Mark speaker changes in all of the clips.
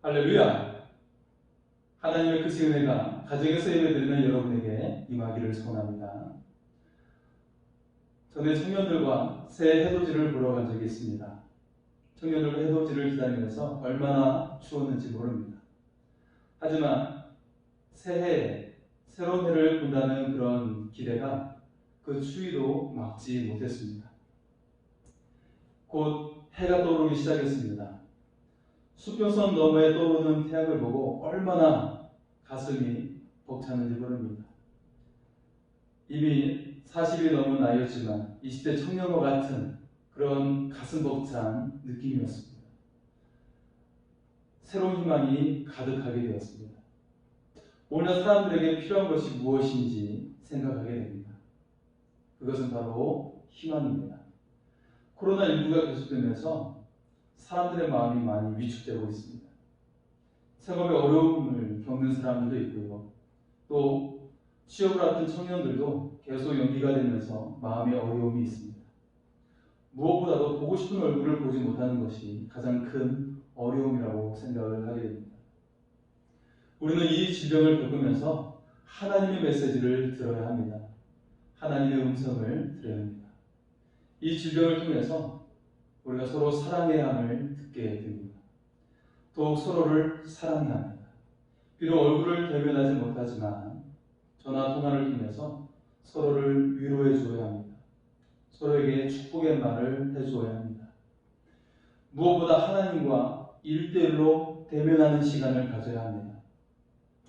Speaker 1: 할렐루야! 하나님의 크신 은혜가 가정에서 예배드리는 여러분에게 임하기를 소원합니다. 전에 청년들과 새 해돋이를 보러 간 적이 있습니다. 청년들과 해돋이를 기다리면서 얼마나 추웠는지 모릅니다. 하지만 새해에 새로운 해를 본다는 그런 기대가 그 추위도 막지 못했습니다. 곧 해가 떠오르기 시작했습니다. 수평선 너머에 떠오르는 태양을 보고 얼마나 가슴이 벅찼는지 모릅니다. 이미 40이 넘은 나이였지만 20대 청년과 같은 그런 가슴 벅찬 느낌이었습니다. 새로운 희망이 가득하게 되었습니다. 오늘 사람들에게 필요한 것이 무엇인지 생각하게 됩니다. 그것은 바로 희망입니다. 코로나19가 계속되면서 사람들의 마음이 많이 위축되고 있습니다. 생업에 어려움을 겪는 사람들도 있고요. 또 취업을 앞둔 청년들도 계속 연기가 되면서 마음의 어려움이 있습니다. 무엇보다도 보고 싶은 얼굴을 보지 못하는 것이 가장 큰 어려움이라고 생각을 하게 됩니다. 우리는 이 질병을 겪으면서 하나님의 메시지를 들어야 합니다. 하나님의 음성을 들어야 합니다. 이 질병을 통해서 우리가 서로 사랑해야 함을 듣게 됩니다. 더욱 서로를 사랑해야 합니다. 비록 얼굴을 대면하지 못하지만 전화 통화를 통해서 서로를 위로해 주어야 합니다. 서로에게 축복의 말을 해주어야 합니다. 무엇보다 하나님과 1대1로 대면하는 시간을 가져야 합니다.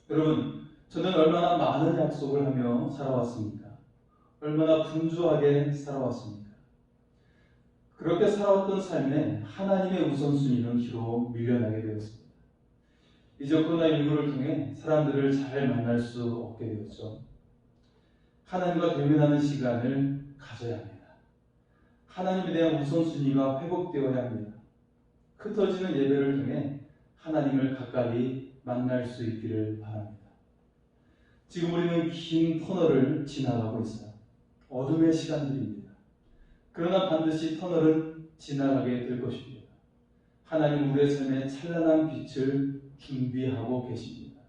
Speaker 1: 여러분, 저는 얼마나 많은 약속을 하며 살아왔습니까? 얼마나 분주하게 살아왔습니까? 그렇게 살아왔던 삶에 하나님의 우선순위는 뒤로 밀려나게 되었습니다. 이제 코로나19를 통해 사람들을 잘 만날 수 없게 되었죠. 하나님과 대면하는 시간을 가져야 합니다. 하나님에 대한 우선순위가 회복되어야 합니다. 흩어지는 예배를 통해 하나님을 가까이 만날 수 있기를 바랍니다. 지금 우리는 긴 터널을 지나가고 있어요. 어둠의 시간들입니다. 그러나 반드시 터널은 지나가게 될 것입니다. 하나님 우리의 삶에 찬란한 빛을 준비하고 계십니다.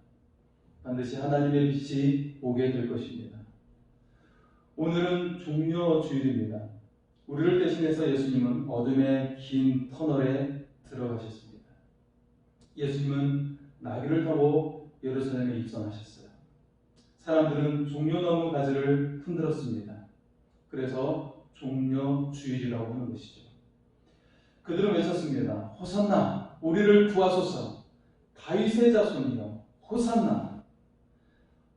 Speaker 1: 반드시 하나님의 빛이 오게 될 것입니다. 오늘은 종려주일입니다. 우리를 대신해서 예수님은 어둠의 긴 터널에 들어가셨습니다. 예수님은 나귀를 타고 예루살렘에 입성하셨어요. 사람들은 종려나무 가지를 흔들었습니다. 그래서 종려주일이라고 하는 것이죠. 그들은 외쳤습니다. 호산나, 우리를 구하소서. 다윗의 자손이여, 호산나.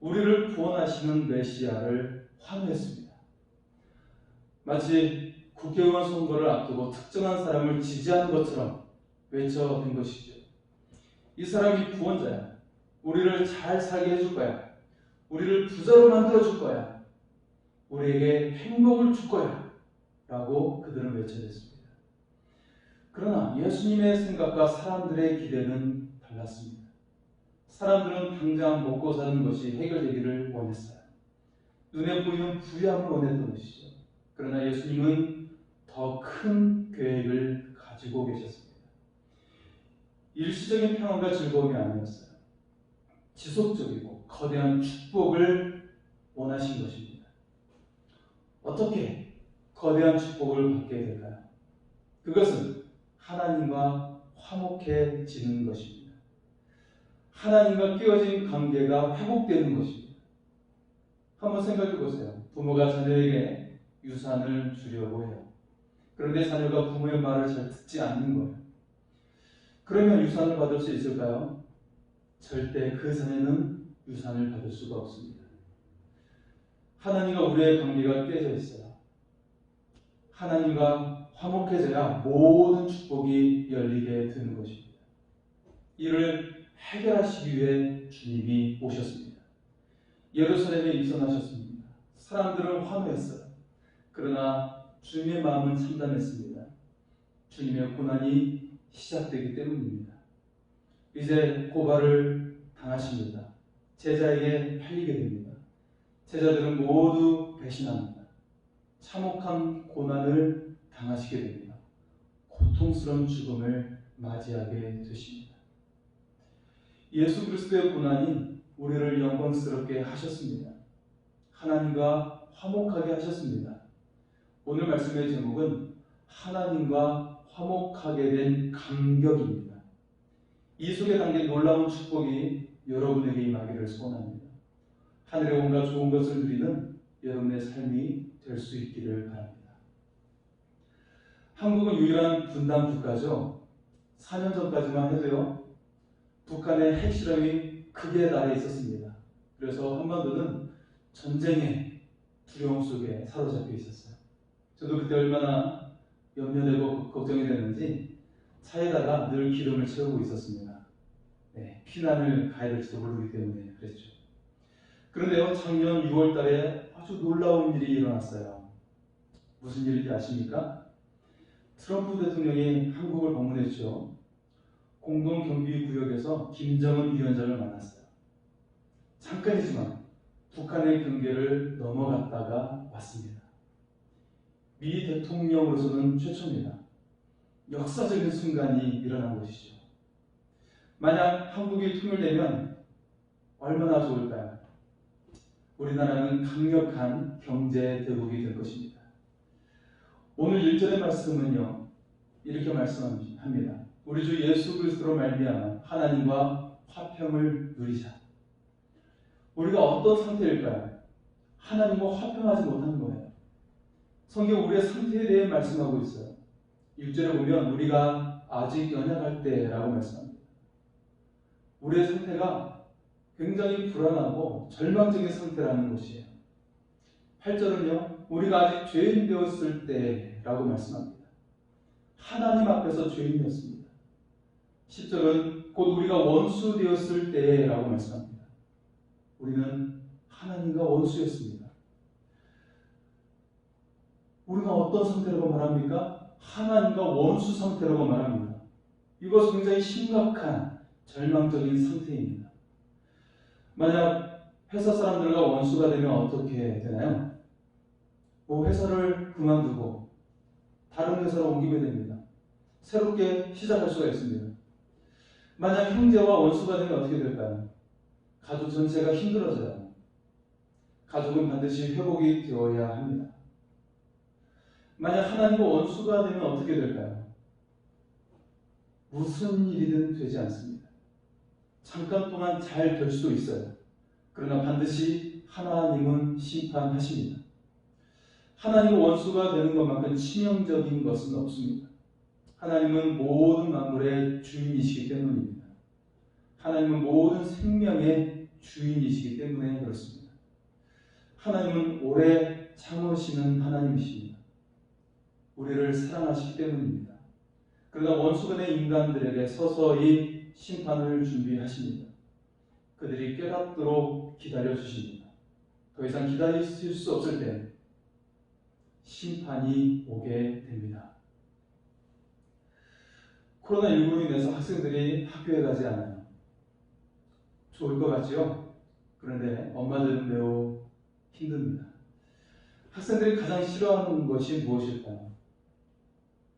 Speaker 1: 우리를 구원하시는 메시아를 환호했습니다. 마치 국회의원 선거를 앞두고 특정한 사람을 지지하는 것처럼 외쳐댄 것이죠. 이 사람이 구원자야. 우리를 잘 살게 해줄 거야. 우리를 부자로 만들어줄 거야. 우리에게 행복을 줄 거야. 라고 그들은 외쳐댔습니다. 그러나 예수님의 생각과 사람들의 기대는 달랐습니다. 사람들은 당장 먹고 사는 것이 해결되기를 원했어요. 눈에 보이는 부양을 원했던 것이죠. 그러나 예수님은 더 큰 계획을 가지고 계셨습니다. 일시적인 평안과 즐거움이 아니었어요. 지속적이고 거대한 축복을 원하신 것입니다. 어떻게 거대한 축복을 받게 될까요? 그것은 하나님과 화목해지는 것입니다. 하나님과 끼어진 관계가 회복되는 것입니다. 한번 생각해 보세요. 부모가 자녀에게 유산을 주려고 해요. 그런데 자녀가 부모의 말을 잘 듣지 않는 거예요. 그러면 유산을 받을 수 있을까요? 절대 그 자녀는 유산을 받을 수가 없습니다. 하나님과 우리의 관계가 깨져 있어요. 하나님과 화목해져야 모든 축복이 열리게 되는 것입니다. 이를 해결하시기 위해 주님이 오셨습니다. 예루살렘에 입성하셨습니다. 사람들은 환호했어요. 그러나 주님의 마음은 참담했습니다. 주님의 고난이 시작되기 때문입니다. 이제 고발을 당하십니다. 제자에게 팔리게 됩니다. 제자들은 모두 배신합니다. 참혹한 고난을 당하시게 됩니다. 고통스러운 죽음을 맞이하게 되십니다. 예수 그리스도의 고난이 우리를 영광스럽게 하셨습니다. 하나님과 화목하게 하셨습니다. 오늘 말씀의 제목은 하나님과 화목하게 된 감격입니다. 이 속에 담긴 놀라운 축복이 여러분에게 임하기를 소원합니다. 하늘의 온갖 좋은 것을 누리는 여러분의 삶이 될 수 있기를 바랍니다. 한국은 유일한 분단 국가죠. 4년 전까지만 해도요, 북한의 핵실험이 크게 날에 있었습니다. 그래서 한반도는 전쟁의 두려움 속에 사로잡혀 있었어요. 저도 그때 얼마나 염려되고 걱정이 됐는지 차에다가 늘 기름을 채우고 있었습니다. 피난을 가야 될지도 모르기 때문에 그랬죠. 그런데요, 작년 6월 달에 아주 놀라운 일이 일어났어요. 무슨 일인지 아십니까? 트럼프 대통령이 한국을 방문했죠. 공동경비구역에서 김정은 위원장을 만났어요. 잠깐이지만 북한의 경계를 넘어갔다가 왔습니다. 미 대통령으로서는 최초입니다. 역사적인 순간이 일어난 것이죠. 만약 한국이 통일되면 얼마나 좋을까요? 우리나라는 강력한 경제 대국이 될 것입니다. 오늘 1절의 말씀은요, 이렇게 말씀합니다. 우리 주 예수 그리스도로 말미암아 하나님과 화평을 누리자. 우리가 어떤 상태일까요? 하나님과 화평하지 못한 거예요. 성경 우리의 상태에 대해 말씀하고 있어요. 1절에 보면 우리가 아직 연약할 때라고 말씀합니다. 우리의 상태가 굉장히 불안하고 절망적인 상태라는 것이에요. 8절은요, 우리가 아직 죄인 되었을 때라고 말씀합니다. 하나님 앞에서 죄인이었습니다. 10절은 곧 우리가 원수 되었을 때라고 말씀합니다. 우리는 하나님과 원수였습니다. 우리가 어떤 상태라고 말합니까? 하나님과 원수 상태라고 말합니다. 이것은 굉장히 심각한 절망적인 상태입니다. 만약 회사 사람들과 원수가 되면 어떻게 되나요? 회사를 그만두고 다른 회사로 옮기게 됩니다. 새롭게 시작할 수가 있습니다. 만약 형제와 원수가 되면 어떻게 될까요? 가족 전체가 힘들어져요. 가족은 반드시 회복이 되어야 합니다. 만약 하나님과 원수가 되면 어떻게 될까요? 무슨 일이든 되지 않습니다. 잠깐 동안 잘 될 수도 있어요. 그러나 반드시 하나님은 심판하십니다. 하나님과 원수가 되는 것만큼 치명적인 것은 없습니다. 하나님은 모든 만물의 주인이시기 때문입니다. 하나님은 모든 생명의 주인이시기 때문에 그렇습니다. 하나님은 오래 참으시는 하나님이십니다. 우리를 사랑하시기 때문입니다. 그러나 원수가 된 인간들에게 서서히 심판을 준비하십니다. 그들이 깨닫도록 기다려주십니다. 더 이상 기다릴 수 없을 때 심판이 오게 됩니다. 코로나19로 인해서 학생들이 학교에 가지 않아요. 좋을 것 같죠? 그런데 엄마들은 매우 힘듭니다. 학생들이 가장 싫어하는 것이 무엇일까요?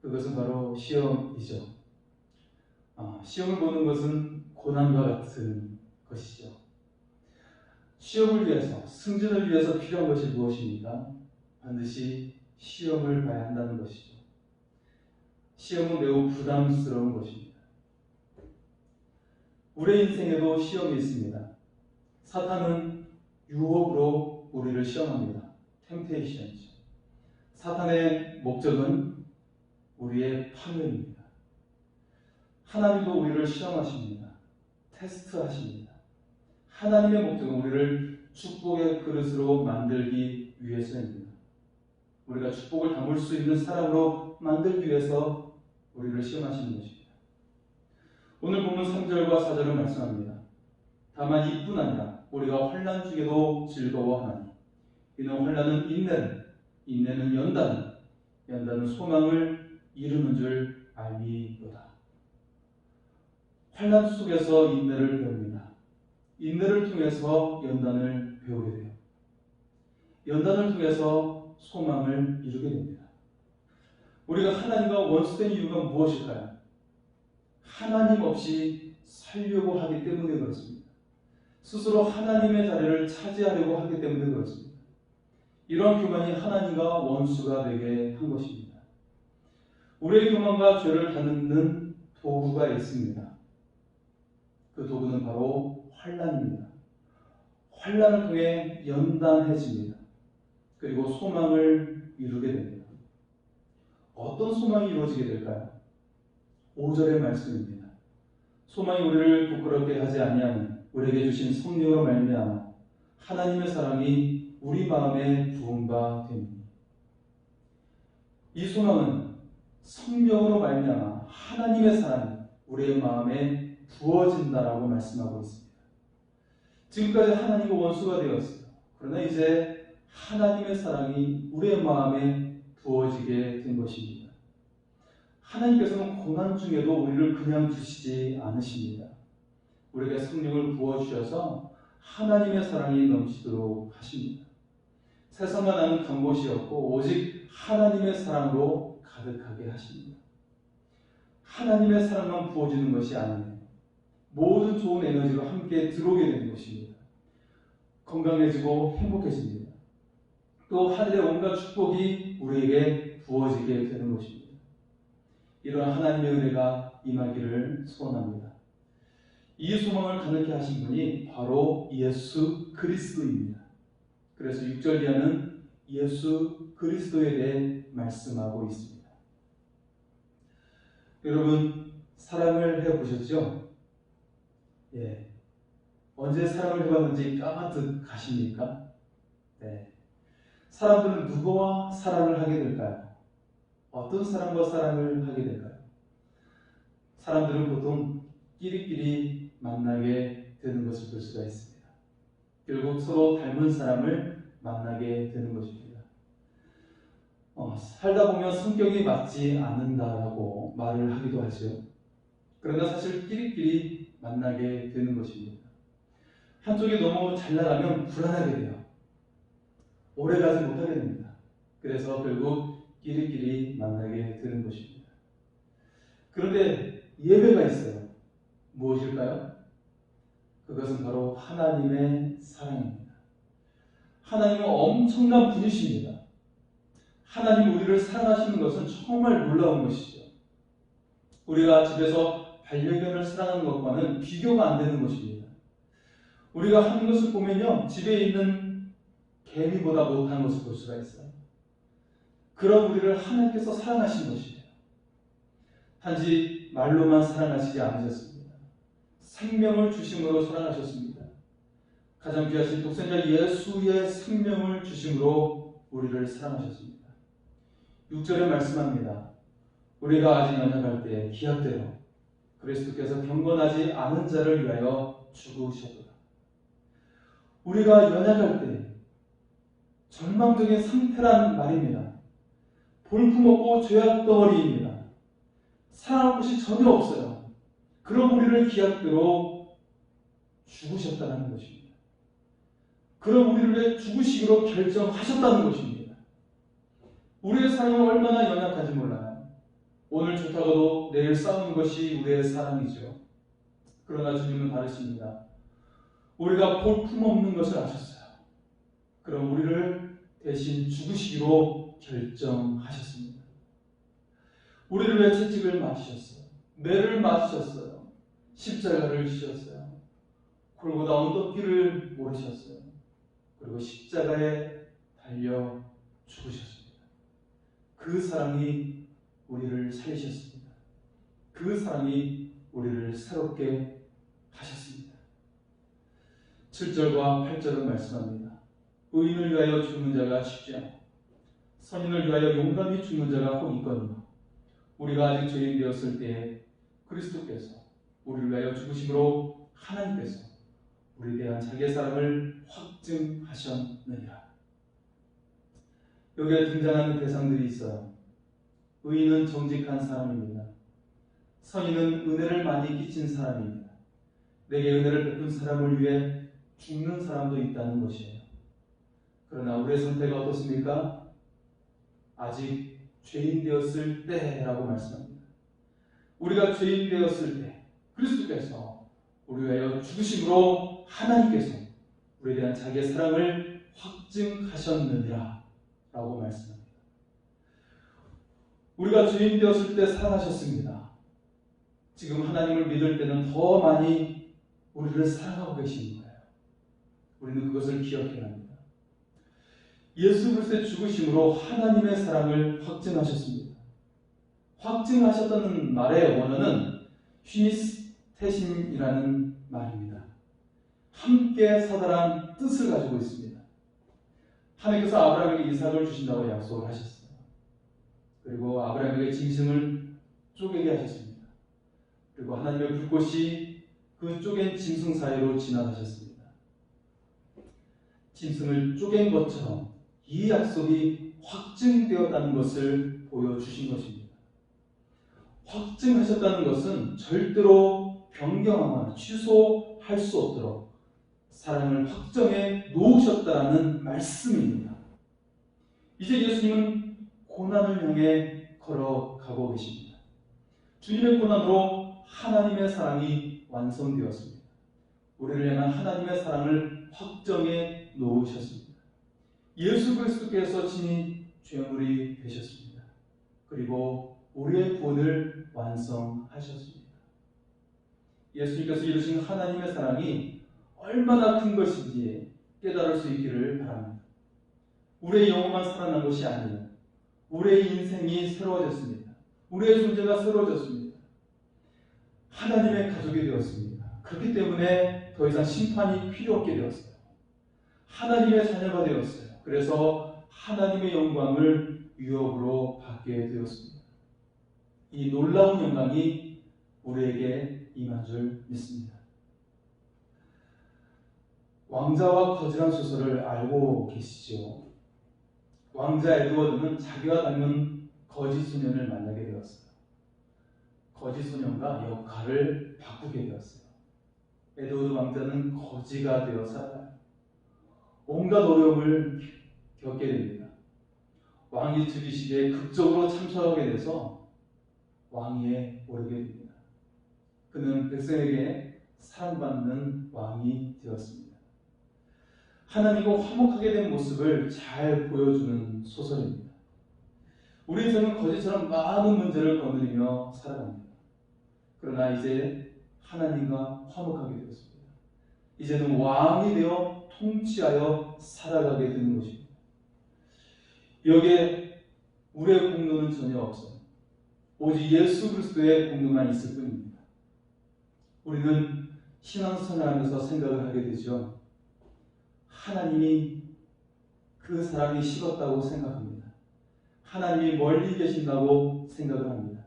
Speaker 1: 그것은 바로 시험이죠. 시험을 보는 것은 고난과 같은 것이죠. 시험을 위해서, 승진을 위해서 필요한 것이 무엇입니까? 반드시 시험을 봐야 한다는 것이죠. 시험은 매우 부담스러운 것입니다. 우리의 인생에도 시험이 있습니다. 사탄은 유혹으로 우리를 시험합니다. 템테이션이죠. 사탄의 목적은 우리의 파멸입니다. 하나님도 우리를 시험하십니다. 테스트하십니다. 하나님의 목적은 우리를 축복의 그릇으로 만들기 위해서입니다. 우리가 축복을 담을 수 있는 사람으로 만들기 위해서 우리를 시험하시는 것입니다. 오늘 보면 3절과 4절은 말씀합니다. 다만 이뿐 아니라 우리가 환난 중에도 즐거워하나니 이는 환난은 인내는 연단은 소망을 이루는 줄 알미로다. 환난 속에서 인내를 배웁니다. 인내를 통해서 연단을 배우게 돼요. 연단을 통해서 소망을 이루게 됩니다. 우리가 하나님과 원수된 이유가 무엇일까요? 하나님 없이 살려고 하기 때문에 그렇습니다. 스스로 하나님의 자리를 차지하려고 하기 때문에 그렇습니다. 이러한 교만이 하나님과 원수가 되게 한 것입니다. 우리의 교만과 죄를 닫는 도구가 있습니다. 그 도구는 바로 환난입니다. 환난을 통해 연단해집니다. 그리고 소망을 이루게 됩니다. 어떤 소망이 이루어지게 될까요? 5절의 말씀입니다. 소망이 우리를 부끄럽게 하지 아니하는 우리에게 주신 성령으로 말미암아 하나님의 사랑이 우리 마음에 부은 바 됩니다. 이 소망은 성령으로 말미암아 하나님의 사랑이 우리의 마음에 부어진다라고 말씀하고 있습니다. 지금까지 하나님과 원수가 되었어요. 그러나 이제 하나님의 사랑이 우리의 마음에 부어지게 된 것입니다. 하나님께서는 고난 중에도 우리를 그냥 두시지 않으십니다. 우리에게 성령을 부어주셔서 하나님의 사랑이 넘치도록 하십니다. 세상과 나는 간 곳이 없고 오직 하나님의 사랑으로 가득하게 하십니다. 하나님의 사랑만 부어주는 것이 아니에요. 모든 좋은 에너지가 함께 들어오게 되는 것입니다. 건강해지고 행복해집니다. 또 하늘의 온갖 축복이 우리에게 부어지게 되는 것입니다. 이러한 하나님의 은혜가 임하기를 소원합니다. 이 소망을 가득히 하신 분이 바로 예수 그리스도입니다. 그래서 6절 이하는 예수 그리스도에 대해 말씀하고 있습니다. 여러분, 사랑을 해보셨죠? 예. 언제 사랑을 해봤는지 까마득 가십니까? 네. 사람들은 누구와 사랑을 하게 될까요? 어떤 사람과 사랑을 하게 될까요? 사람들은 보통 끼리끼리 만나게 되는 것을 볼 수가 있습니다. 결국 서로 닮은 사람을 만나게 되는 것입니다. 살다 보면 성격이 맞지 않는다라고 말을 하기도 하죠. 그러나 사실 끼리끼리 만나게 되는 것입니다. 한쪽이 너무 잘 나가면 불안하게 돼요. 오래가지 못하게 됩니다. 그래서 결국 끼리끼리 만나게 되는 것입니다. 그런데 예외가 있어요. 무엇일까요? 그것은 바로 하나님의 사랑입니다. 하나님은 엄청난 분이십니다. 하나님 우리를 사랑하시는 것은 정말 놀라운 것이죠. 우리가 집에서 반려견을 사랑하는 것과는 비교가 안 되는 것입니다. 우리가 하는 것을 보면요, 집에 있는 개미보다 못한 것을 볼 수가 있어요. 그런 우리를 하나님께서 사랑하신 것이에요. 단지 말로만 사랑하시지 않으셨습니다. 생명을 주심으로 사랑하셨습니다. 가장 귀하신 독생자 예수의 생명을 주심으로 우리를 사랑하셨습니다. 6절에 말씀합니다. 우리가 아직 연약할 때 기약대로 그리스도께서 경건하지 않은 자를 위하여 죽으셨도다. 우리가 연약할 때 절망적인 상태란 말입니다. 볼품없고 죄악덩어리입니다. 사랑할 곳이 전혀 없어요. 그런 우리를 기약대로 죽으셨다는 것입니다. 그런 우리를 위해 죽으시기로 결정하셨다는 것입니다. 우리의 사랑은 얼마나 연약한지 몰라요. 오늘 좋다가도 내일 싸우는 것이 우리의 사랑이죠. 그러나 주님은 다르십니다. 우리가 볼품없는 것을 아셨어요. 그럼 우리를 대신 죽으시기로 결정하셨습니다. 우리를 위해 채찍을 맞으셨어요. 매를 맞으셨어요. 십자가를 지셨어요. 골고다 언덕길을 모르셨어요. 그리고 십자가에 달려 죽으셨습니다. 그 사랑이 우리를 살리셨습니다. 그 사랑이 우리를 새롭게 하셨습니다. 7절과 8절은 말씀합니다. 의인을 위하여 죽는 자가 쉽지 않고 선인을 위하여 용감히 죽는 자가 혹 있거니와 우리가 아직 죄인 되었을 때에 그리스도께서 우리를 위하여 죽으심으로 하나님께서 우리에 대한 자기의 사랑을 확증하셨느니라. 여기에 등장하는 대상들이 있어요. 의인은 정직한 사람입니다. 선인은 은혜를 많이 끼친 사람입니다. 내게 은혜를 베푼 사람을 위해 죽는 사람도 있다는 것이에요. 그러나 우리의 선택은 어떻습니까? 아직 죄인 되었을 때라고 말씀합니다. 우리가 죄인 되었을 때 그리스도께서 우리 위하여 죽으심으로 하나님께서 우리에 대한 자기의 사랑을 확증하셨느니라 라고 말씀합니다. 우리가 죄인 되었을 때 사랑하셨습니다. 지금 하나님을 믿을 때는 더 많이 우리를 사랑하고 계시는 거예요. 우리는 그것을 기억해야 합니다. 예수 그리스도의 죽으심으로 하나님의 사랑을 확증하셨습니다. 확증하셨다는 말의 원어는 휘니스테신이라는 말입니다. 함께 사다란 뜻을 가지고 있습니다. 하나님께서 아브라함에게 이삭을 주신다고 약속을 하셨어요. 그리고 아브라함에게 짐승을 쪼개게 하셨습니다. 그리고 하나님의 불꽃이 그 쪼갠 짐승 사이로 지나가셨습니다. 짐승을 쪼갠 것처럼 이 약속이 확증되었다는 것을 보여주신 것입니다. 확증하셨다는 것은 절대로 변경하거나 취소할 수 없도록 사랑을 확정해 놓으셨다는 말씀입니다. 이제 예수님은 고난을 향해 걸어가고 계십니다. 주님의 고난으로 하나님의 사랑이 완성되었습니다. 우리를 향한 하나님의 사랑을 확정해 놓으셨습니다. 예수 그리스도께서 친히 죄물이 되셨습니다. 그리고 우리의 구원을 완성하셨습니다. 예수님께서 이루신 하나님의 사랑이 얼마나 큰 것인지 깨달을 수 있기를 바랍니다. 우리의 영혼만 살아난 것이 아니에요. 우리의 인생이 새로워졌습니다. 우리의 존재가 새로워졌습니다. 하나님의 가족이 되었습니다. 그렇기 때문에 더 이상 심판이 필요 없게 되었어요. 하나님의 자녀가 되었어요. 그래서 하나님의 영광을 유업으로 받게 되었습니다. 이 놀라운 영광이 우리에게 임한 줄 믿습니다. 왕자와 거지란 소설을 알고 계시죠? 왕자 에드워드는 자기와 닮은 거지 소년을 만나게 되었어요. 거지 소년과 역할을 바꾸게 되었어요. 에드워드 왕자는 거지가 되어 살아요. 온갖 어려움을 겪게 됩니다. 왕위 즉위식에 극적으로 참석하게 돼서 왕위에 오르게 됩니다. 그는 백성에게 사랑받는 왕이 되었습니다. 하나님과 화목하게 된 모습을 잘 보여주는 소설입니다. 우리 인생은 거지처럼 많은 문제를 거느리며 살아갑니다. 그러나 이제 하나님과 화목하게 되었습니다. 이제는 왕이 되어 통치하여 살아가게 되는 것입니다. 여기에 우리의 공로는 전혀 없어요. 오직 예수 그리스도의 공로만 있을 뿐입니다. 우리는 신앙생활하면서 생각을 하게 되죠. 하나님이 그 사람이 식었다고 생각합니다. 하나님이 멀리 계신다고 생각을 합니다.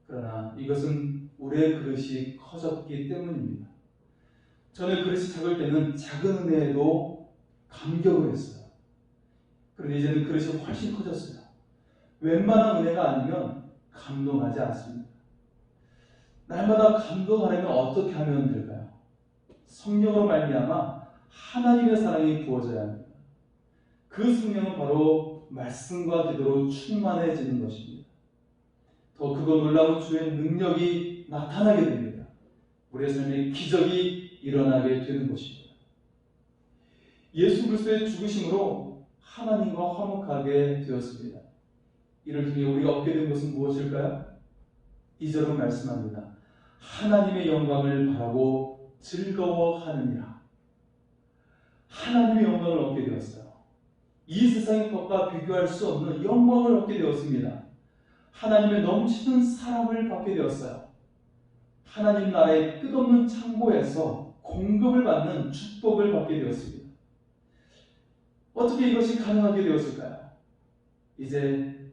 Speaker 1: 그러나 이것은 우리의 그릇이 커졌기 때문입니다. 전에 그릇이 작을 때는 작은 은혜에도 감격을 했어요. 그런데 이제는 그릇이 훨씬 커졌어요. 웬만한 은혜가 아니면 감동하지 않습니다. 날마다 감동하려면 어떻게 하면 될까요? 성령으로 말미암아 하나님의 사랑이 부어져야 합니다. 그 성령은 바로 말씀과 기도로 충만해지는 것입니다. 더 크고 놀라운 주의 능력이 나타나게 됩니다. 우리의 삶에 기적이 일어나게 되는 것입니다. 예수 그리스도의 죽으심으로 하나님과 화목하게 되었습니다. 이를 통해 우리가 얻게 된 것은 무엇일까요? 2절은 말씀합니다. 하나님의 영광을 바라고 즐거워하느니라. 하나님의 영광을 얻게 되었어요. 이 세상의 것과 비교할 수 없는 영광을 얻게 되었습니다. 하나님의 넘치는 사랑을 받게 되었어요. 하나님 나라의 끝없는 창고에서 공급을 받는 축복을 받게 되었습니다. 어떻게 이것이 가능하게 되었을까요? 이제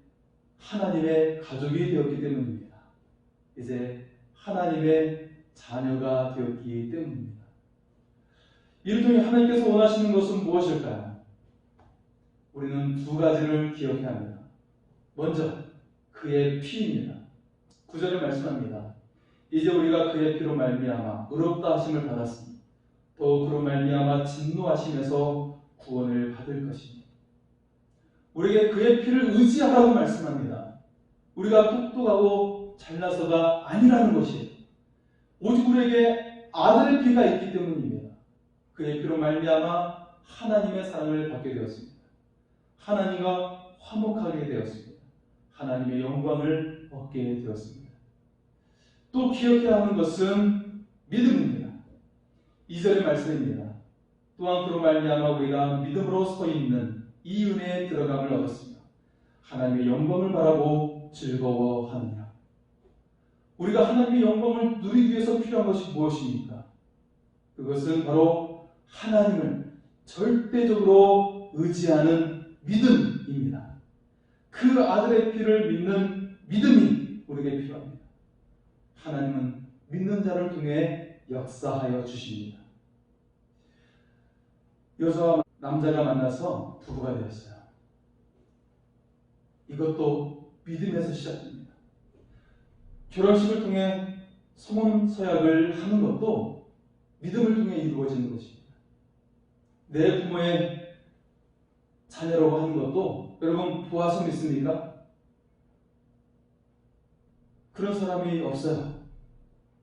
Speaker 1: 하나님의 가족이 되었기 때문입니다. 이제 하나님의 자녀가 되었기 때문입니다. 이를 통해 하나님께서 원하시는 것은 무엇일까요? 우리는 두 가지를 기억해야 합니다. 먼저 그의 피입니다. 9절에 말씀합니다. 이제 우리가 그의 피로 말미암아 의롭다 하심을 받았으니 또 그로 말미암아 진노하심에서 구원을 받을 것이니. 우리에게 그의 피를 의지하라고 말씀합니다. 우리가 똑똑하고 잘나서가 아니라는 것이에요. 오직 우리에게 아들의 피가 있기 때문입니다. 그의 피로 말미암아 하나님의 사랑을 받게 되었습니다. 하나님과 화목하게 되었습니다. 하나님의 영광을 얻게 되었습니다. 또 기억해야 하는 것은 믿음입니다. 2절의 말씀입니다. 또한 그로 말미암아 우리가 믿음으로 서 있는 이 은혜에 들어감을 얻었습니다. 하나님의 영광을 바라고 즐거워하느냐. 우리가 하나님의 영광을 누리기 위해서 필요한 것이 무엇입니까? 그것은 바로 하나님을 절대적으로 의지하는 믿음입니다. 그 아들의 피를 믿는 믿음이 우리에게 필요합니다. 하나님은 믿는 자를 통해 역사하여 주십니다. 여자와 남자가 만나서 부부가 되었어요. 이것도 믿음에서 시작됩니다. 결혼식을 통해 서문서약을 하는 것도 믿음을 통해 이루어지는 것입니다. 내 부모의 자녀라고 하는 것도 여러분 보아서 믿습니까? 그런 사람이 없어요.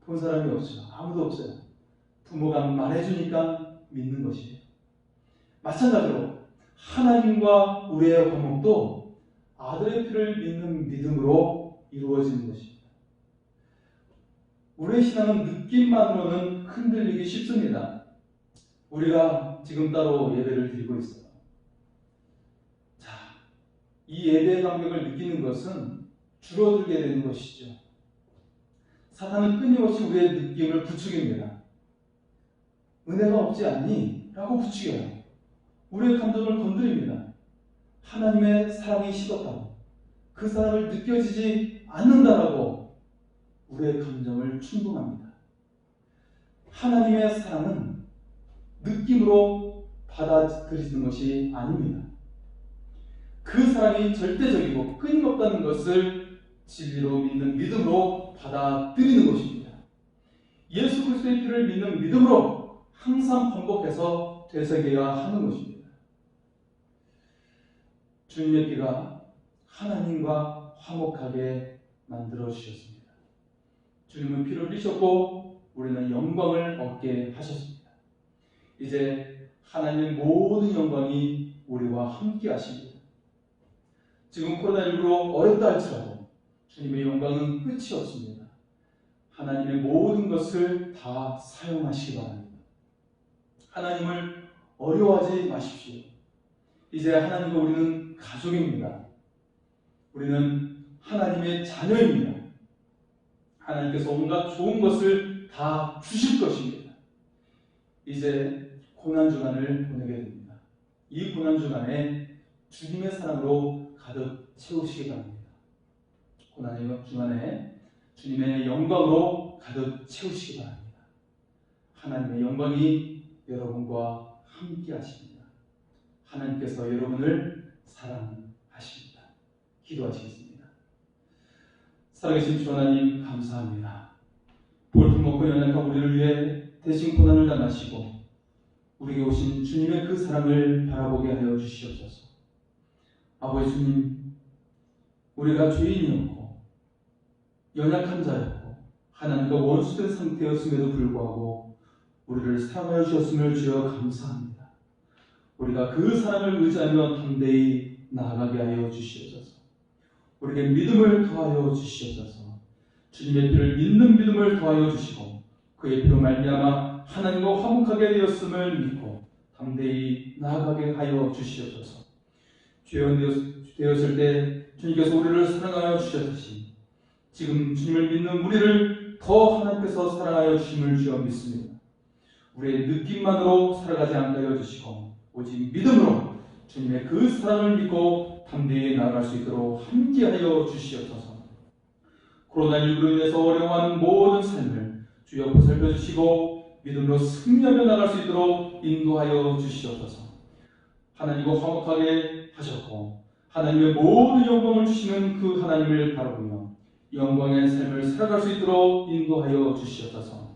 Speaker 1: 본 사람이 없어요. 아무도 없어요. 부모가 말해주니까 믿는 것이에요. 마찬가지로 하나님과 우리의 화목도 아들의 피를 믿는 믿음으로 이루어지는 것입니다. 우리의 신앙은 느낌만으로는 흔들리기 쉽습니다. 우리가 지금 따로 예배를 드리고 있어요. 자, 이 예배의 감격을 느끼는 것은 줄어들게 되는 것이죠. 사탄은 끊임없이 우리의 느낌을 부추깁니다. 은혜가 없지 않니? 라고 부추겨요. 우리의 감정을 건드립니다. 하나님의 사랑이 식었다고, 그 사랑을 느껴지지 않는다라고 우리의 감정을 충동합니다. 하나님의 사랑은 느낌으로 받아들이는 것이 아닙니다. 그 사랑이 절대적이고 끊임없다는 것을 진리로 믿는 믿음으로 받아들이는 것입니다. 예수 그리스도의 피를 믿는 믿음으로 항상 반복해서 되새겨야 하는 것입니다. 주님의 피가 하나님과 화목하게 만들어 주셨습니다. 주님은 피를 흘리셨고 우리는 영광을 얻게 하셨습니다. 이제 하나님의 모든 영광이 우리와 함께 하십니다. 지금 코로나19로 어렵다 할지라도 주님의 영광은 끝이 없습니다. 하나님의 모든 것을 다 사용하시기 바랍니다. 하나님을 어려워하지 마십시오. 이제 하나님과 우리는 가족입니다. 우리는 하나님의 자녀입니다. 하나님께서 온갖 좋은 것을 다 주실 것입니다. 이제 고난주간을 보내게 됩니다. 이 고난주간에 주님의 사랑으로 가득 채우시기 바랍니다. 고난주간에 주님의 영광으로 가득 채우시기 바랍니다. 하나님의 영광이 여러분과 함께 하십니다. 하나님께서 여러분을 사랑하십니다. 기도하시겠습니다. 살아계신 주 하나님 감사합니다. 볼품없고 연약한 우리를 위해 대신 고난을 당하시고 우리에게 오신 주님의 그 사랑을 바라보게 하여 주시옵소서. 아버지 주님, 우리가 죄인이었고 연약한 자였고 하나님과 원수된 상태였음에도 불구하고 우리를 사랑하여 주셨음을 주여 감사합니다. 우리가 그 사랑을 의지하며 담대히 나아가게 하여 주시옵소서. 우리에게 믿음을 더하여 주시옵소서. 주님의 피를 믿는 믿음을 더하여 주시고 그의 피로 말미암아 하나님과 화목하게 되었음을 믿고 담대히 나아가게 하여 주시옵소서. 죄인 되었을 때 주님께서 우리를 사랑하여 주셨듯이 지금 주님을 믿는 우리를 더 하나님께서 사랑하여 주심을 주여 믿습니다. 우리의 느낌만으로 살아가지 않게 하여 주시고 오직 믿음으로 주님의 그 사랑을 믿고 담대히 나아갈 수 있도록 함께하여 주시옵소서. 코로나19로 인해서 어려워하는 모든 삶을 주 옆에 살펴주시고 믿음으로 승리하며 나아갈 수 있도록 인도하여 주시옵소서. 하나님과 화목하게 하셨고 하나님의 모든 영광을 주시는 그 하나님을 바라보며 영광의 삶을 살아갈 수 있도록 인도하여 주시옵소서.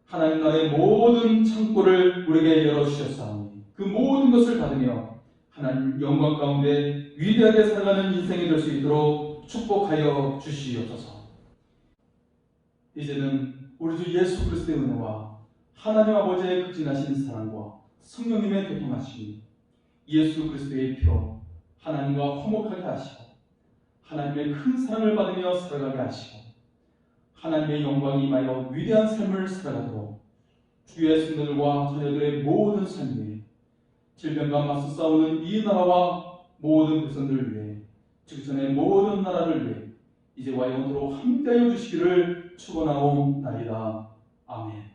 Speaker 1: 하나님 나라의 모든 창고를 우리에게 열어주셨사오니 그 모든 것을 받으며 하나님 영광 가운데 위대하게 살아가는 인생이 될 수 있도록 축복하여 주시옵소서. 이제는 우리 주 예수 그리스도의 은혜와 하나님 아버지의 극진하신 사랑과 성령님의 교통하심이 예수 그리스도의 피로 하나님과 화목하게 하시고 하나님의 큰 사랑을 받으며 살아가게 하시고 하나님의 영광이 임하여 위대한 삶을 살아가도록 주의 성도들과 자녀들의 모든 삶 위에 질병과 맞서 싸우는 이 나라와 모든 백성들을 위해 지구촌의 모든 나라를 위해 이제와 영원토록 함께하여 주시기를 축원하옵나이다. 아멘.